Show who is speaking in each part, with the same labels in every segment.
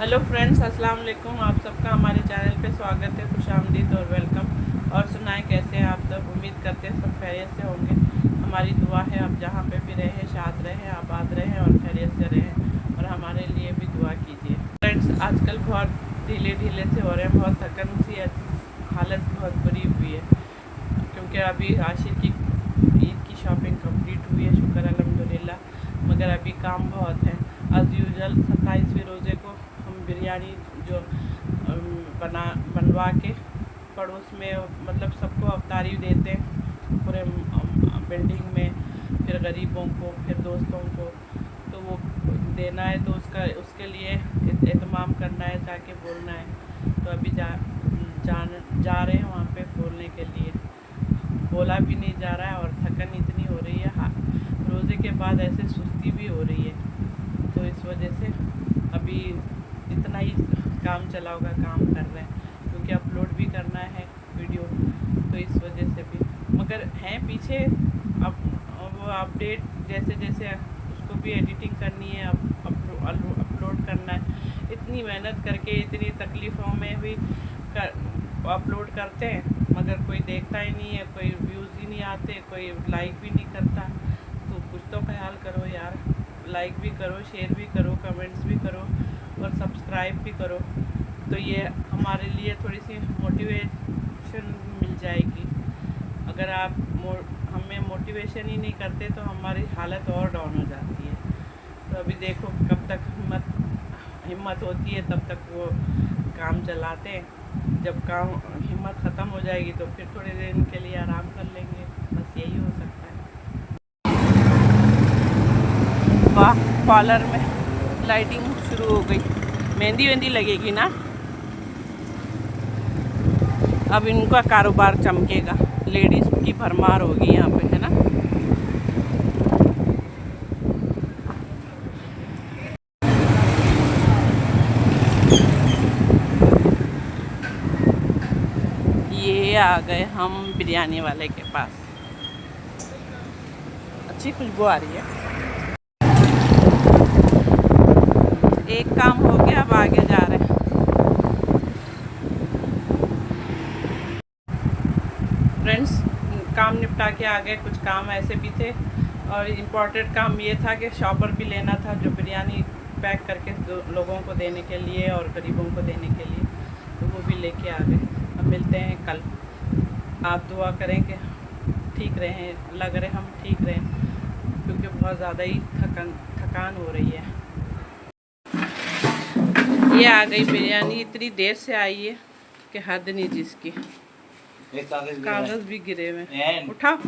Speaker 1: Hello friends, अस्सलाम वालेकुम। आप सबका हमारे चैनल पे स्वागत है, खुशामदीद और वेलकम। और सुनाएं कैसे हैं आप सब। उम्मीद करते हैं सब खैरियत से होंगे। हमारी दुआ है आप जहाँ पे भी रहें, शाद रहें, आबाद रहें और खैरियत से रहें। और हमारे लिए भी दुआ कीजिए। फ्रेंड्स, आजकल बहुत ढीले ढीले से हो रहे हैं, बहुत थकन सी है, हालत बहुत बुरी हुई है। क्योंकि अभी आशिर की ईद की शॉपिंग कंप्लीट हुई है, शुक्र अल्हम्दुलिल्लाह। मगर अभी काम बहुत है। एज़ यूजुअल 27वें रोज़े को हम बिरयानी जो बनवा के पड़ोस में मतलब सबको अफ्तारी देते हैं, पूरे बिल्डिंग में, फिर गरीबों को, फिर दोस्तों को। तो वो देना है, तो उसके लिए एहतमाम करना है, जाके बोलना है। तो अभी जा रहे हैं वहाँ पे बोलने के लिए। बोला भी नहीं जा रहा है और थकन इतनी हो रही है। हाँ, रोज़े के बाद ऐसे सुस्ती भी हो रही है। तो इस वजह से अभी इतना ही काम चला होगा, काम कर रहे हैं क्योंकि अपलोड भी करना है वीडियो। तो इस वजह से भी मगर हैं पीछे। अब वो अपडेट जैसे जैसे उसको भी एडिटिंग करनी है, अपलोड करना है। इतनी मेहनत करके इतनी तकलीफ़ों में भी अपलोड करते हैं, मगर कोई देखता ही नहीं है, कोई व्यूज़ ही नहीं आते, कोई लाइक भी नहीं करता। तो कुछ तो ख्याल करो यार, लाइक भी करो, शेयर भी करो, कमेंट्स भी करो और सब्सक्राइब भी करो। तो ये हमारे लिए थोड़ी सी मोटिवेशन मिल जाएगी। अगर आप हमें मोटिवेशन ही नहीं करते तो हमारी हालत और डाउन हो जाती है। तो अभी देखो कब तक हिम्मत होती है, तब तक वो काम चलाते हैं। जब काम हिम्मत ख़त्म हो जाएगी तो फिर थोड़े दिन के लिए आराम कर लेंगे। बस यही हो सकता है। वाह, पार्लर में लाइटिंग शुरू हो गई, मेहंदी वेंदी लगेगी ना। अब इनका कारोबार चमकेगा, लेडीज़ की भरमार होगी यहाँ पे, है ना। ये आ गए हम बिरयानी वाले के पास। अच्छी खुशबू आ रही है। एक काम हो गया, अब आगे जा रहे हैं। फ्रेंड्स, काम निपटा के आ गए। कुछ काम ऐसे भी थे और इम्पॉर्टेंट काम ये था कि शॉपर भी लेना था, जो बिरयानी पैक करके लोगों को देने के लिए और गरीबों को देने के लिए। तो वो भी लेके आ गए। अब मिलते हैं कल। आप दुआ करें कि ठीक रहें, लग रहे हम ठीक रहें, क्योंकि बहुत ज़्यादा ही थकान हो रही है। ये आ गई बिरयानी, इतनी देर से आई है कि हद नहीं जिसकी। कागज़ भी गिरे हुए। उठाओ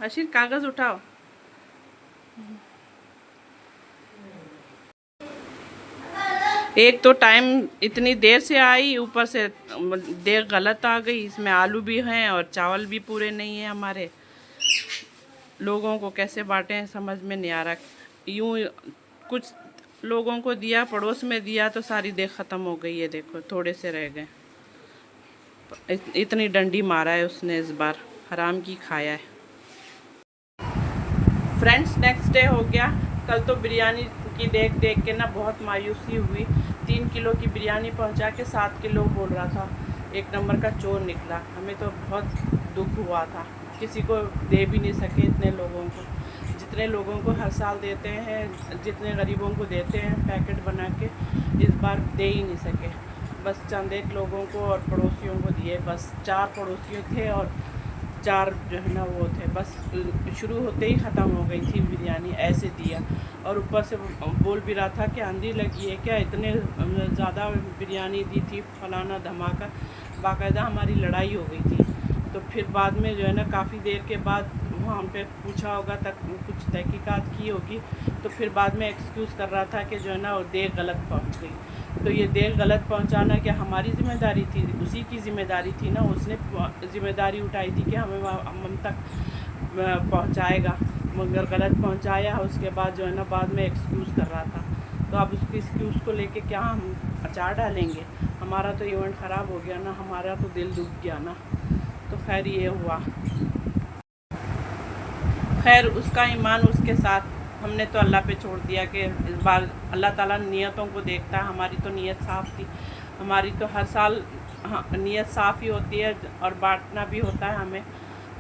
Speaker 1: आशिर, कागज़ उठाओ। एक तो टाइम इतनी देर से आई, ऊपर से देर गलत आ गई। इसमें आलू भी हैं और चावल भी पूरे नहीं हैं हमारे। लोगों को कैसे बांटें समझ में नहीं आ रहा। यूँ कुछ लोगों को दिया, पड़ोस में दिया, तो सारी देर ख़त्म हो गई है। देखो थोड़े से रह गए। इतनी डंडी मारा है उसने इस बार, हराम की खाया है। फ्रेंड्स, नेक्स्ट डे हो गया। कल तो बिरयानी की देख के ना बहुत मायूसी हुई। 3 किलो की बिरयानी पहुंचा के 7 किलो बोल रहा था। एक नंबर का चोर निकला। हमें तो बहुत दुख हुआ था। किसी को दे भी नहीं सके, इतने लोगों को, जितने लोगों को हर साल देते हैं, जितने गरीबों को देते हैं पैकेट बना के, इस बार दे ही नहीं सके। बस चंद एक लोगों को और पड़ोसियों को दिए। बस 4 पड़ोसी थे और 4 जो है ना वो थे। बस शुरू होते ही ख़त्म हो गई थी बिरयानी, ऐसे दिया। और ऊपर से बोल भी रहा था कि आंधी लगी है क्या, इतने ज़्यादा बिरयानी दी थी, फलाना धमाका। बाकायदा हमारी लड़ाई हो गई थी। तो फिर बाद में जो है ना, काफ़ी देर के बाद वहाँ पे पूछा होगा, तक कुछ तहकीकात की होगी, तो फिर बाद में एक्सक्यूज़ कर रहा था कि जो है ना वो देर गलत पहुँच गई। तो ये देर गलत पहुँचाना क्या हमारी ज़िम्मेदारी थी? उसी की ज़िम्मेदारी थी ना। उसने ज़िम्मेदारी उठाई थी कि हमें हम तक पहुँचाएगा, मगर गलत पहुँचाया। उसके बाद जो है ना, बाद में एक्सक्यूज़ कर रहा था। तो अब उसकी एक्सक्यूज़ को लेके क्या हम अचार डालेंगे? हमारा तो इवेंट ख़राब हो गया ना, हमारा तो दिल दुख गया ना। तो खैर ये हुआ। खैर उसका ईमान उसके साथ, हमने तो अल्लाह पे छोड़ दिया कि इस बार अल्लाह ताला नियतों को देखता है। हमारी तो नीयत साफ़ थी, हमारी तो हर साल नीयत साफ़ ही होती है और बांटना भी होता है हमें,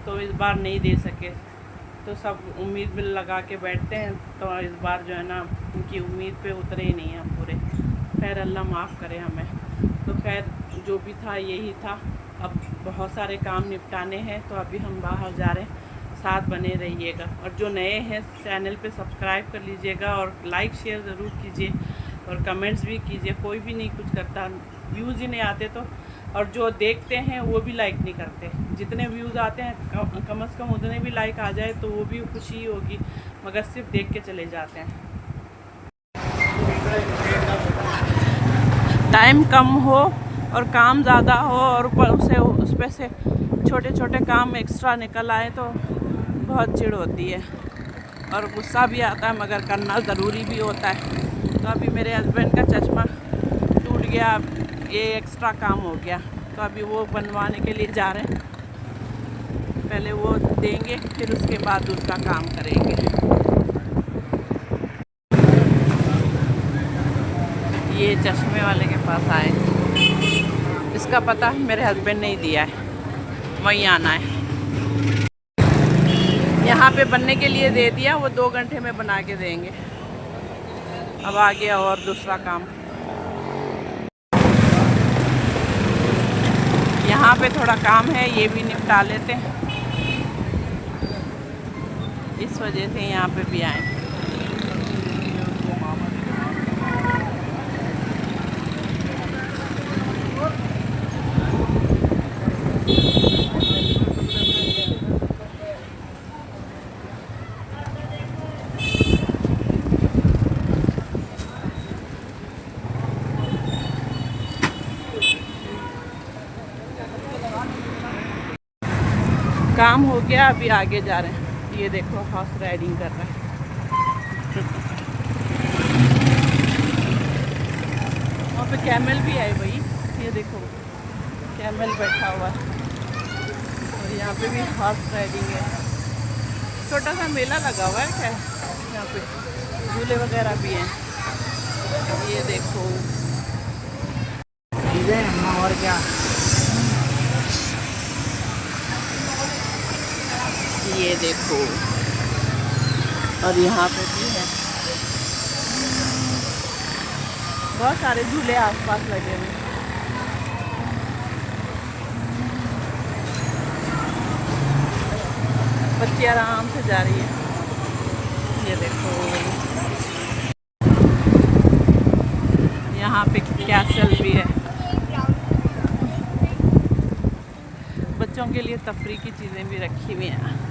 Speaker 1: तो इस बार नहीं दे सके। तो सब उम्मीद भी लगा के बैठते हैं, तो इस बार जो है ना उनकी उम्मीद पे उतरे ही नहीं हैं पूरे। खैर अल्लाह माफ़ करे हमें। तो खैर जो भी था यही था। अब बहुत सारे काम निपटाने हैं, तो अभी हम बाहर जा रहे हैं। साथ बने रहिएगा, और जो नए हैं चैनल पे सब्सक्राइब कर लीजिएगा और लाइक शेयर ज़रूर कीजिए और कमेंट्स भी कीजिए। कोई भी नहीं कुछ करता, व्यूज़ ही नहीं आते तो, और जो देखते हैं वो भी लाइक नहीं करते। जितने व्यूज़ आते हैं कम से कम उतने भी लाइक आ जाए तो वो भी खुशी होगी, मगर सिर्फ देख के चले जाते हैं। टाइम कम हो और काम ज़्यादा हो और ऊपर से उस पर से छोटे छोटे काम एक्स्ट्रा निकल आए तो बहुत चिढ़ होती है और गुस्सा भी आता है, मगर करना ज़रूरी भी होता है। तो अभी मेरे हस्बैंड का चश्मा टूट गया, ये एक्स्ट्रा काम हो गया, तो अभी वो बनवाने के लिए जा रहे हैं। पहले वो देंगे, फिर उसके बाद दूसरा काम करेंगे। ये चश्मे वाले के पास आए, इसका पता मेरे हस्बैंड ने ही दिया है, वहीं आना है। यहाँ पे बनने के लिए दे दिया, वो 2 घंटे में बना के देंगे। अब आ गया और दूसरा काम। यहाँ पे थोड़ा काम है, ये भी निपटा लेते हैं, इस वजह से यहाँ पे भी आए। काम हो गया, अभी आगे जा रहे हैं। ये देखो हॉर्स राइडिंग कर रहा है। वहाँ पे कैमल भी आए भाई, ये देखो कैमल बैठा हुआ है। और यहाँ पे भी हॉर्स राइडिंग है। छोटा सा मेला लगा हुआ है क्या, यहाँ पे झूले वगैरह भी हैं। ये देखो, और क्या, ये देखो, और यहाँ पे भी है बहुत सारे झूले आसपास लगे हुए। बच्ची आराम से जा रही है, ये देखो। यहाँ पे कैसल भी है, बच्चों के लिए तफरी की चीज़ें भी रखी हुई हैं।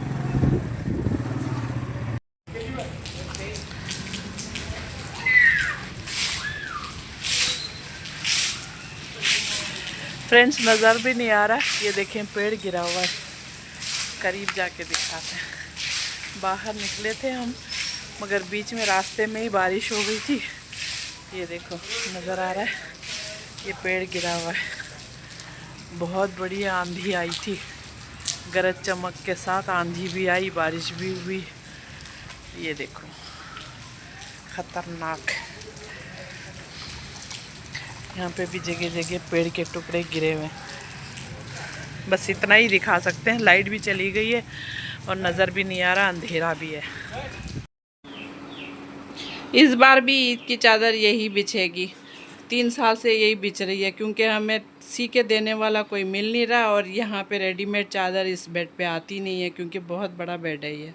Speaker 1: फ्रेंड्स नज़र भी नहीं आ रहा, ये देखें पेड़ गिरा हुआ है, करीब जाके दिखाते हैं। बाहर निकले थे हम, मगर बीच में रास्ते में ही बारिश हो गई थी। ये देखो नज़र आ रहा है, ये पेड़ गिरा हुआ है। बहुत बड़ी आंधी आई थी, गरज चमक के साथ आंधी भी आई, बारिश भी हुई। ये देखो खतरनाक। यहाँ पे भी जगह जगह पेड़ के टुकड़े गिरे हुए हैं। बस इतना ही दिखा सकते हैं, लाइट भी चली गई है और नज़र भी नहीं आ रहा, अंधेरा भी है। इस बार भी ईद की चादर यही बिछेगी, 3 साल से यही बिछ रही है, क्योंकि हमें सी के देने वाला कोई मिल नहीं रहा और यहाँ पे रेडीमेड चादर इस बेड पे आती नहीं है, क्योंकि बहुत बड़ा बेड है ये,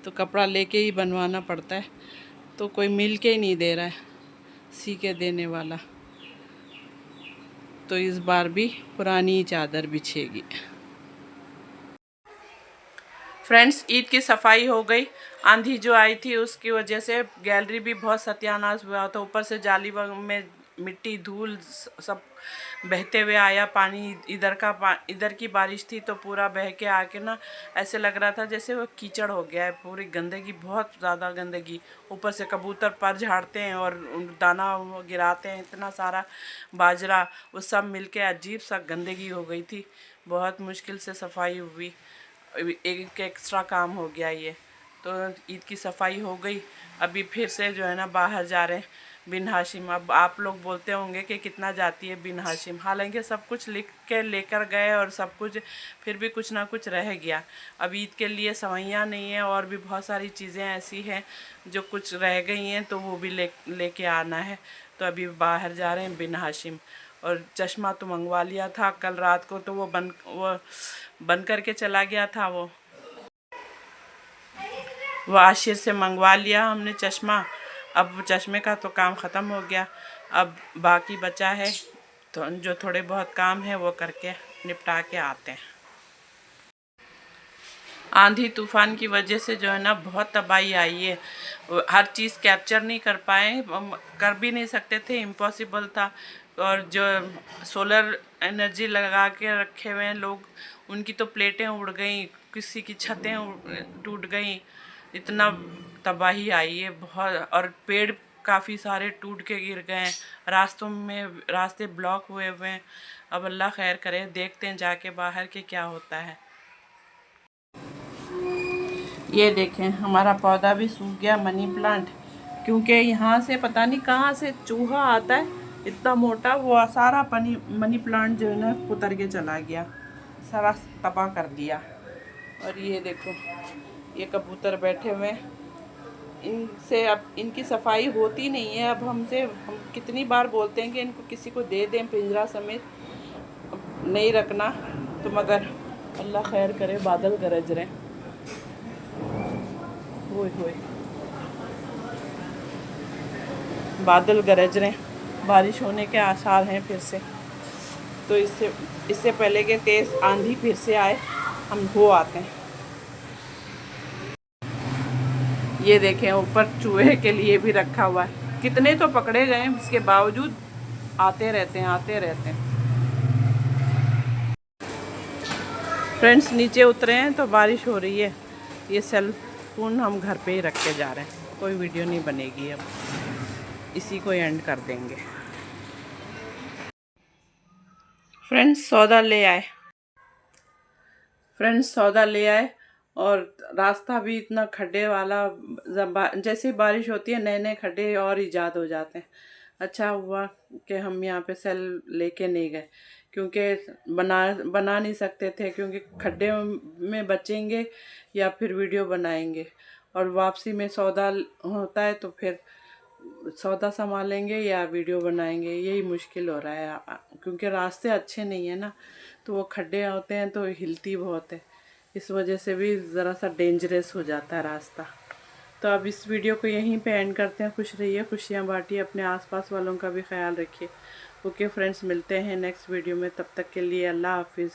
Speaker 1: तो कपड़ा लेके ही बनवाना पड़ता है। तो कोई मिल के ही नहीं दे रहा है सी के देने वाला, तो इस बार भी पुरानी चादर बिछेगी। फ्रेंड्स ईद की सफाई हो गई। आंधी जो आई थी उसकी वजह से गैलरी भी बहुत सत्यानाश हुआ था। ऊपर से जाली में मिट्टी धूल सब बहते हुए आया पानी। इधर की बारिश थी तो पूरा बह के आके ना ऐसे लग रहा था जैसे वो कीचड़ हो गया है, पूरी गंदगी, बहुत ज़्यादा गंदगी। ऊपर से कबूतर पर झाड़ते हैं और दाना गिराते हैं, इतना सारा बाजरा, वो सब मिलके अजीब सा गंदगी हो गई थी। बहुत मुश्किल से सफाई हुई, एक एक्स्ट्रा काम हो गया ये। तो ईद की सफाई हो गई। अभी फिर से जो है ना बाहर जा रहे हैं बिन हाशिम। अब आप लोग बोलते होंगे कि कितना जाती है बिन हाशिम, हालांकि सब कुछ लिख के लेकर गए और सब कुछ, फिर भी कुछ ना कुछ रह गया। अब ईद के लिए सवैयाँ नहीं है और भी बहुत सारी चीज़ें ऐसी हैं जो कुछ रह गई हैं, तो वो भी लेके आना है। तो अभी बाहर जा रहे हैं बिन हाशिम। और चश्मा तो मंगवा लिया था कल रात को, तो वो बन करके चला गया था। वो आशिर से मंगवा लिया हमने चश्मा। अब चश्मे का तो काम ख़त्म हो गया, अब बाकी बचा है तो जो थोड़े बहुत काम है वो करके निपटा के आते हैं। आंधी तूफान की वजह से जो है ना बहुत तबाही आई है। हर चीज़ कैप्चर नहीं कर पाए, कर भी नहीं सकते थे, इम्पॉसिबल था। और जो सोलर एनर्जी लगा के रखे हुए हैं लोग, उनकी तो प्लेटें उड़ गई, किसी की छतें टूट गई। इतना तबाही आई है बहुत। और पेड़ काफ़ी सारे टूट के गिर गए हैं, रास्तों में रास्ते ब्लॉक हुए हुए हैं। अब अल्लाह खैर करे, देखते हैं जाके बाहर के क्या होता है। ये देखें हमारा पौधा भी सूख गया, मनी प्लांट, क्योंकि यहाँ से पता नहीं कहाँ से चूहा आता है इतना मोटा, वो सारा मनी प्लांट जो है ना उतर के चला गया, सारा तबाह कर दिया। और ये देखो ये कबूतर बैठे हुए हैं, इनसे अब इनकी सफाई होती नहीं है। अब हम कितनी बार बोलते हैं कि इनको किसी को दे दें पिंजरा समेत, नहीं रखना तो मगर अल्लाह खैर करे, बादल गरज रहे हैं। होए बादल गरज रहे हैं, बारिश होने के आसार हैं फिर से। तो इससे पहले कि तेज़ आंधी फिर से आए, हम हो आते हैं। ये देखें ऊपर चूहे के लिए भी रखा हुआ है, कितने तो पकड़े गए, इसके बावजूद आते रहते हैं। फ्रेंड्स नीचे उतरे हैं तो बारिश हो रही है। ये सेल फ़ोन हम घर पे ही रख के जा रहे हैं, कोई वीडियो नहीं बनेगी, अब इसी को एंड कर देंगे। फ्रेंड्स सौदा ले आए और रास्ता भी इतना खड्डे वाला, जैसे बारिश होती है नए नए खड्डे और ईजाद हो जाते हैं। अच्छा हुआ कि हम यहाँ पे सेल लेके नहीं गए, क्योंकि बना नहीं सकते थे, क्योंकि खड्डे में बचेंगे या फिर वीडियो बनाएंगे, और वापसी में सौदा होता है तो फिर सौदा संभालेंगे या वीडियो बनाएंगे, यही मुश्किल हो रहा है। क्योंकि रास्ते अच्छे नहीं है ना, तो वो खड्डे होते हैं तो हिलती बहुत है, इस वजह से भी ज़रा सा डेंजरस हो जाता है रास्ता। तो अब इस वीडियो को यहीं पे एंड करते हैं। खुश रहिए, खुशियाँ बांटिए, अपने आसपास वालों का भी ख्याल रखिए। ओके फ्रेंड्स, मिलते हैं नेक्स्ट वीडियो में, तब तक के लिए अल्लाह हाफिज़।